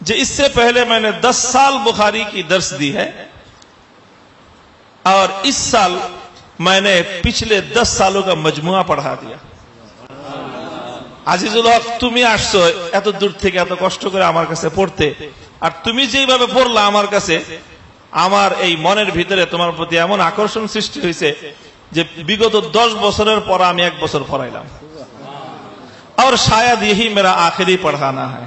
जो इससे पहले मैंने 10 साल बुखारी की दर्स दी है और इस साल मैंने पिछले 10 सालों का मजमुआ पढ़ा दिया। আজিজুল হক, তুমি আসছো এত দূর থেকে এত কষ্ট করে আমার কাছে পড়তে, আর তুমি যেভাবে পড়লা আমার কাছে, আমার এই মনের ভিতরে তোমার প্রতি এমন আকর্ষণ সৃষ্টি হয়েছে যে বিগত 10 বছরের পর আমি 1 বছর পড়াইলাম। আর শায়দ यही मेरा आखिरी पढ़ाना है।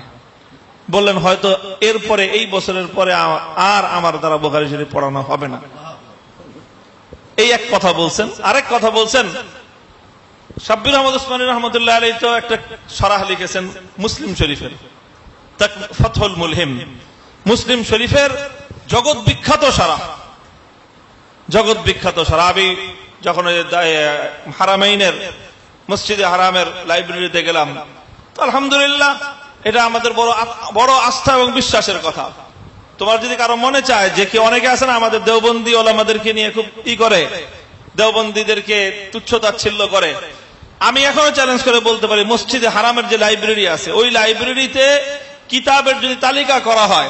বললেন হয়তো এরপরে এই বছরের পরে আর আমার দ্বারা বুখারী শরীফ পড়ানো হবে না। এই এক কথা বলছেন। আরেক কথা বলছেন, শাব্বির আহমদ উসমানী রহমতুল্লাহ আলাইহি তো একটা শরহ লিখেছেন মুসলিম শরীফের, ফাতহুল মুলহিম, মুসলিম শরীফের জগৎ বিখ্যাত শরহ, জগৎ বিখ্যাত শরহ। আমি যখন হারামাইনের মসজিদে হারামের লাইব্রেরিতে গেলাম, তো আলহামদুলিল্লাহ এটা আমাদের বড় আস্থা এবং বিশ্বাসের কথা। তোমার যদি কারো মনে চায় যে কি, অনেকে আছে না আমাদের দেওবন্দি ওলামাদেরকে নিয়ে খুব করে, দেওবন্দীদেরকে তুচ্ছ-তাচ্ছিল্য করে, আমি এখনো চ্যালেঞ্জ করে বলতে পারি মসজিদে হারামের যে লাইব্রেরি আছে, ওই লাইব্রেরিতে কিতাবের যদি তালিকা করা হয়,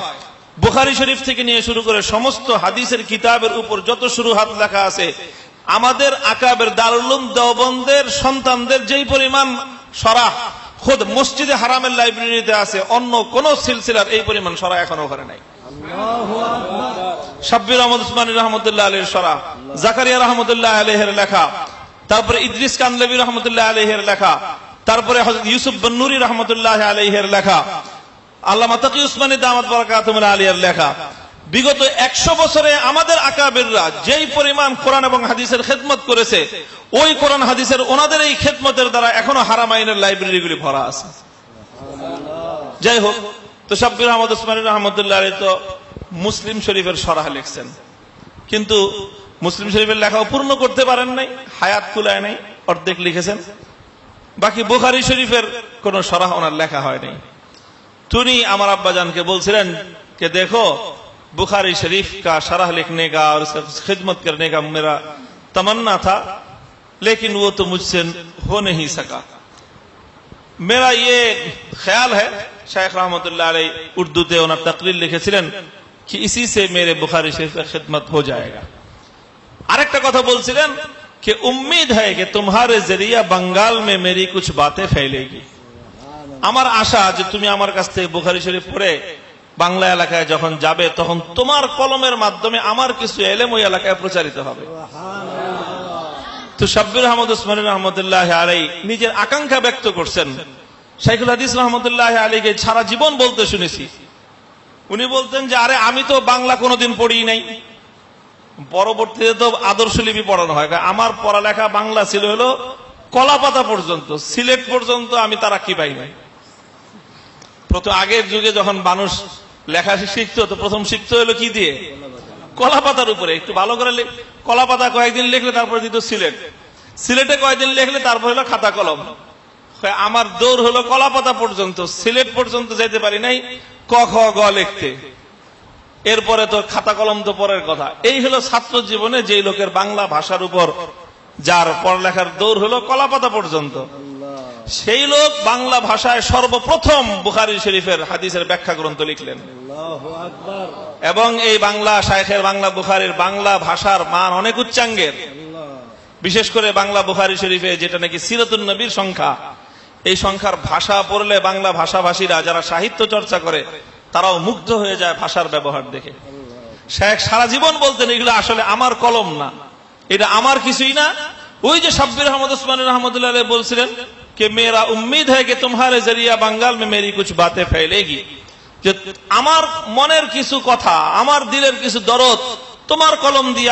বুখারী শরীফ থেকে নিয়ে শুরু করে সমস্ত হাদিসের কিতাবের উপর যত শুরুহাত লেখা আছে, আমাদের আকাবের দারুল উলুম দেওবন্দের সন্তানদের যেই পরিমাণ শরহ খুদ মসজিদে হারামের লাইব্রেরিতে আছে, অন্য কোন সিলসিলার এই পরিমাণ শরহ এখনো ওখানে নাই। শাব্বির আহমদ উসমানী রহমতুল্লাহ আলাইহির শরহ, জাকারিয়া রহমতুল্লাহ আলাইহির লেখা, তারপরে ইদ্রিস কানলবী রহমতুল্লাহ আলাইহির লেখা, তারপরে হযরত ইউসুফ বন্নুরী রহমতুল্লাহ আলাইহির লেখা, আল্লামা তাকি উসমানী দামাত বারাকাতুহুল আলিয়ার লেখা। বিগত 100 বছরে আমাদের আকাবেররা যেই পরিমাণ কোরআন এবং হাদিসের খেদমত করেছে, ওই কোরআন হাদিসের ওনাদের এই খেদমতের দ্বারা এখনো হারামাইনের লাইব্রেরিগুলি ভরা আছে। যাই হোক, তো শাব্বির আহমদ উসমানী রহমতুল্লাহ আলাইহি তো মুসলিম শরীফের শরহ লিখছেন, কিন্তু মুসলিম শরীফের লেখাও পূর্ণ করতে পারেন নাই, হায়াত কুলায় নাই, অর্ধেক লিখেছেন। বাকি বুখারী শরীফের কোন শরহ ওনার লেখা হয় নাই। তিনি আমার আব্বাজানকে বলছিলেন कि देखो बुखारी शरीफ का शरह लिखने का और उसका खिदमत करने का मेरा तमन्ना था, लेकिन वो तो मुझसे हो नहीं सका। मेरा ये ख्याल है, शेख रहमतुल्लाह अलैह उर्दू ते उन्हें तकरीर लिखेছিলেন कि इसी से मेरे बुखारी शरीफ का खिदमत हो जाएगा। আরেকটা কথা বলছিলেন कि उम्मीद है कि तुम्हारे जरिया बंगाल में मेरी कुछ बातें फैलेगी। আমার আশা যে তুমি আমার কাছ থেকে বুখারী শরীফ পড়ে বাংলা এলাকায় যখন যাবে, তখন তোমার কলমের মাধ্যমে আমার কিছু ইলম ওই এলাকায় প্রচারিত হবে। তো শাব্বির আহমদ উসমানী রহমতুল্লাহ আলাইহি নিজের আকাঙ্ক্ষা ব্যক্ত করছেন। শাইখুল হাদিস রহমতুল্লাহ আলাইহিকে সারা জীবন বলতে শুনেছি, উনি বলতেন যে আরে আমি তো বাংলা কোনোদিন পড়ি নাই। পরবর্তীতে তো আদর্শ লিপি পড়ানো হয়। আমার পড়ালেখা বাংলা ছিল হলো কলাপাতা পর্যন্ত, সিলেট পর্যন্ত আমি তারাক্কি পাই নাই। প্রথম আগের যুগে যখন মানুষ লেখা শিখতো, তো প্রথম শিখতে হলো কি দিয়ে? কলাপাতার উপরে। একটু ভালো করে কলাপাতা কয়েকদিন লিখলে তারপরে দিত সিলেট, সিলেটে কয়েকদিন লিখলে তারপর হলো খাতা কলম। আমার দৌড় হলো কলাপাতা পর্যন্ত, সিলেট পর্যন্ত যেতে পারি নাই ক খ গ লিখতে। এরপরে তো খাতা কলম তো পরের কথা। এই হলো ছাত্র জীবনে যেই লোকের বাংলা ভাষার উপর যার পড়ালেখার দৌড় হলো কলাপাতা পর্যন্ত, সেই লোক বাংলা ভাষায় সর্বপ্রথম বুখারী শরীফের হাদিসের ব্যাখ্যা গ্রন্থ লিখলেন। এবং এই বাংলা শাইখের বাংলা বুখারীর বাংলা ভাষার মান অনেক উচ্চাঙ্গের। বিশেষ করে বাংলা বুখারী শরীফে যেটা নাকি সিরাতুন নবীর সংখ্যা, এই সংখ্যার ভাষা পড়লে বাংলা ভাষাভাষীরা যারা সাহিত্য চর্চা করে তারাও মুগ্ধ হয়ে যায় ভাষার ব্যবহার দেখে। শাইখ সারা জীবন বলতেন এগুলো আসলে আমার কলম না, এটা আমার কিছুই না। ওই যে শাব্বির আহমদ উসমানী রহমতুল্লাহ আলাইহি বলছিলেন कि मेरा उम्मीद है कि तुम्हारे जरिया बंगाल में मेरी कुछ बातें फैलेगी, যে আমার মনের কিছু কথা, আমার দিলের কিছু দরদ তোমার কলম দিয়ে